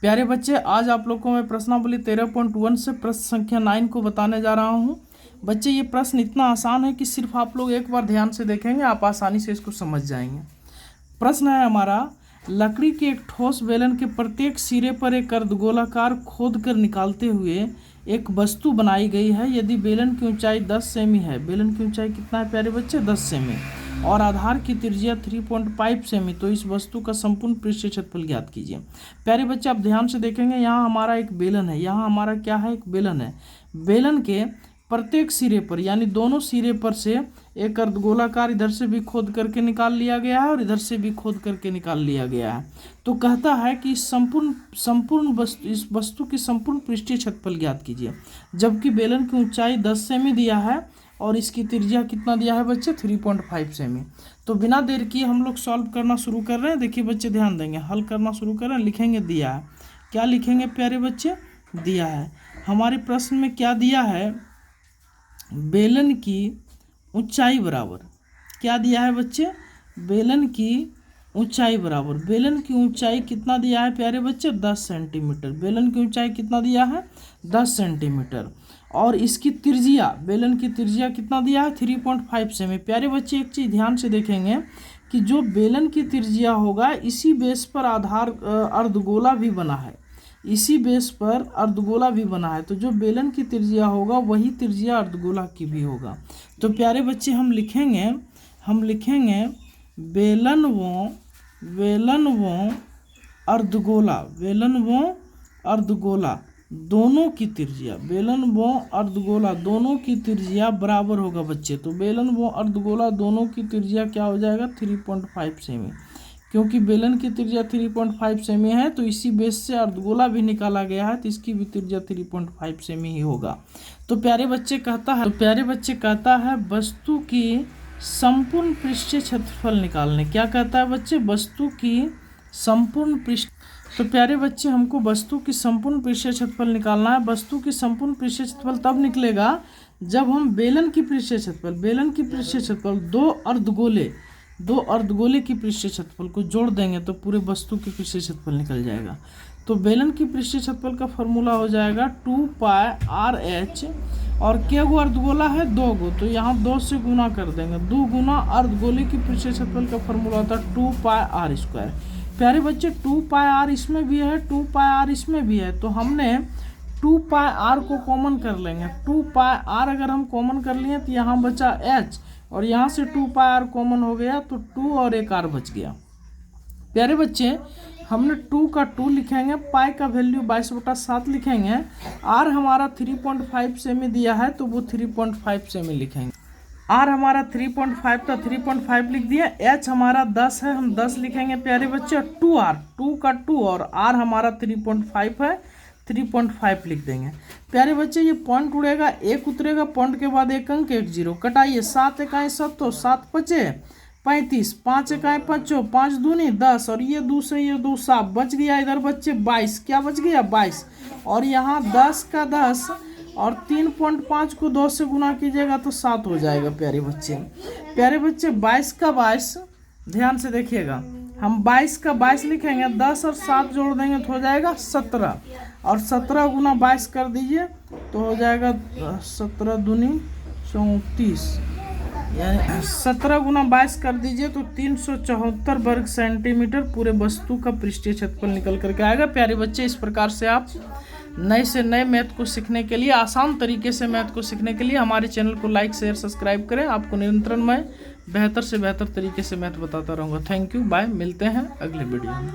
प्यारे बच्चे, आज आप लोग को मैं प्रश्नावली 13.1 से प्रश्न संख्या 9 को बताने जा रहा हूँ। बच्चे, ये प्रश्न इतना आसान है कि सिर्फ आप लोग एक बार ध्यान से देखेंगे आप आसानी से इसको समझ जाएंगे। प्रश्न है हमारा, लकड़ी के एक ठोस बेलन के प्रत्येक सिरे पर एक अर्धगोलाकार खोद कर निकालते हुए एक वस्तु बनाई गई है। यदि बेलन की ऊंचाई 10 सेमी है, बेलन की ऊंचाई कितना है प्यारे बच्चे? 10 सेमी, और आधार की त्रिज्या 3.5 सेमी, तो इस वस्तु का संपूर्ण पृष्ठीय क्षेत्रफल ज्ञात कीजिए। प्यारे बच्चे, आप ध्यान से देखेंगे, यहाँ हमारा एक बेलन है, यहाँ हमारा क्या है? एक बेलन है। बेलन के प्रत्येक सिरे पर यानी दोनों सिरे पर से एक अर्धगोलाकार इधर से भी खोद करके निकाल लिया गया है और इधर से भी खोद करके निकाल लिया गया है। तो कहता है कि इस वस्तु की संपूर्ण पृष्ठीय क्षेत्रफल ज्ञात कीजिए। जबकि बेलन की ऊंचाई 10 सेमी दिया है और इसकी त्रिज्या कितना दिया है बच्चे? 3.5 सेमी। तो बिना देर किए हम लोग सॉल्व करना शुरू कर रहे हैं। देखिए बच्चे, ध्यान देंगे, हल करना शुरू कर रहे हैं। लिखेंगे दिया है, क्या लिखेंगे प्यारे बच्चे? दिया है। हमारे प्रश्न में क्या दिया है? बेलन की ऊंचाई बराबर, क्या दिया है बच्चे? बेलन की ऊंचाई बराबर, बेलन की ऊंचाई कितना दिया है प्यारे बच्चे? 10 सेंटीमीटर। बेलन की ऊंचाई कितना दिया है? 10 सेंटीमीटर। और इसकी त्रिज्या, बेलन की त्रिज्या कितना दिया है? 3.5 सेमी। प्यारे बच्चे, एक चीज़ ध्यान से देखेंगे कि जो बेलन की त्रिज्या होगा इसी बेस पर आधार अर्धगोला भी बना है, इसी बेस पर अर्धगोला भी बना है। तो जो बेलन की त्रिज्या होगा वही त्रिज्या अर्धगोला की भी होगा। तो प्यारे बच्चे, हम लिखेंगे बेलन व अर्धगोला, बेलन व अर्धगोला दोनों की त्रिज्या, बेलन व अर्धगोला दोनों की त्रिज्या बराबर होगा बच्चे। तो बेलन व अर्धगोला दोनों की त्रिज्या क्या हो जाएगा? 3.5 सेमी। क्योंकि बेलन की त्रिज्या 3.5 सेमी है तो इसी बेस से अर्धगोला भी निकाला गया है, तो इसकी भी त्रिज्या 3.5 सेमी ही होगा। तो प्यारे बच्चे कहता है वस्तु की संपूर्ण पृष्ठीय क्षेत्रफल निकालने। क्या कहता है बच्चे? वस्तु की संपूर्ण पृष्ठ। तो प्यारे बच्चे, हमको वस्तु की संपूर्ण पृष्ठीय क्षेत्रफल निकालना है। वस्तु की संपूर्ण पृष्ठीय क्षेत्रफल तब निकलेगा जब हम बेलन की पृष्ठीय क्षेत्रफल दो अर्धगोले की पृष्ठीय क्षेत्रफल को जोड़ देंगे तो पूरे वस्तु की पृष्ठीय क्षेत्रफल निकल जाएगा। तो बेलन की पृष्ठीय क्षेत्रफल का फॉर्मूला हो जाएगा 2πRh, और क्या गो अर्धगोला है? 2 गो, तो यहाँ 2 से गुना कर देंगे, 2 गुना अर्धगोले की पृष्ठीय क्षेत्रफल का फॉर्मूला होता है 2πr²। प्यारे बच्चे, 2πr इसमें भी है, 2πr इसमें भी है, तो हमने 2πr को कॉमन कर लेंगे। 2πr अगर हम कॉमन कर लिए तो यहाँ बचा h, और यहाँ से 2πr कॉमन हो गया तो 2 और एक r बच गया। प्यारे बच्चे, हमने 2 का 2 लिखेंगे, पाई का वैल्यू 22/7 लिखेंगे, r हमारा 3.5 सेमी दिया है तो वो 3.5 सेमी लिखेंगे। r हमारा 3.5 था, 3.5 लिख दिया। h हमारा 10 है, हम 10 लिखेंगे प्यारे बच्चे। 2r, 2 का 2 और r हमारा 3.5 है, 3.5 लिख देंगे। प्यारे बच्चे, ये पॉइंट उड़ेगा, एक उतरेगा, पॉइंट के बाद एक अंक, एक जीरो, कटाइए। 7 एकाएँ 7, तो 7 पचे 35, 5 एकाएँ 5, 5 दूनी 10, और ये 2 से ये 2 7, बच गया इधर बच्चे 22। क्या बच गया? 22। और यहाँ 10 का 10 और 3.5 को 2 से गुना कीजिएगा तो 7 हो जाएगा प्यारे बच्चे। 22 का 22, ध्यान से देखिएगा, हम 22 का 22 लिखेंगे, 10 और 7 जोड़ देंगे तो हो जाएगा 17, और 17 गुना 22 कर दीजिए तो हो जाएगा 17 दूनी 34, यानी 17 गुना 22 कर दीजिए तो 374 वर्ग सेंटीमीटर पूरे वस्तु का पृष्ठीय क्षेत्रफल निकल करके आएगा। प्यारे बच्चे, इस प्रकार से आप नए से नए मैथ को सीखने के लिए, आसान तरीके से मैथ को सीखने के लिए हमारे चैनल को लाइक शेयर सब्सक्राइब करें। आपको निरंतर मैं बेहतर से बेहतर तरीके से मैथ बताता रहूँगा। थैंक यू, बाय, मिलते हैं अगले वीडियो में।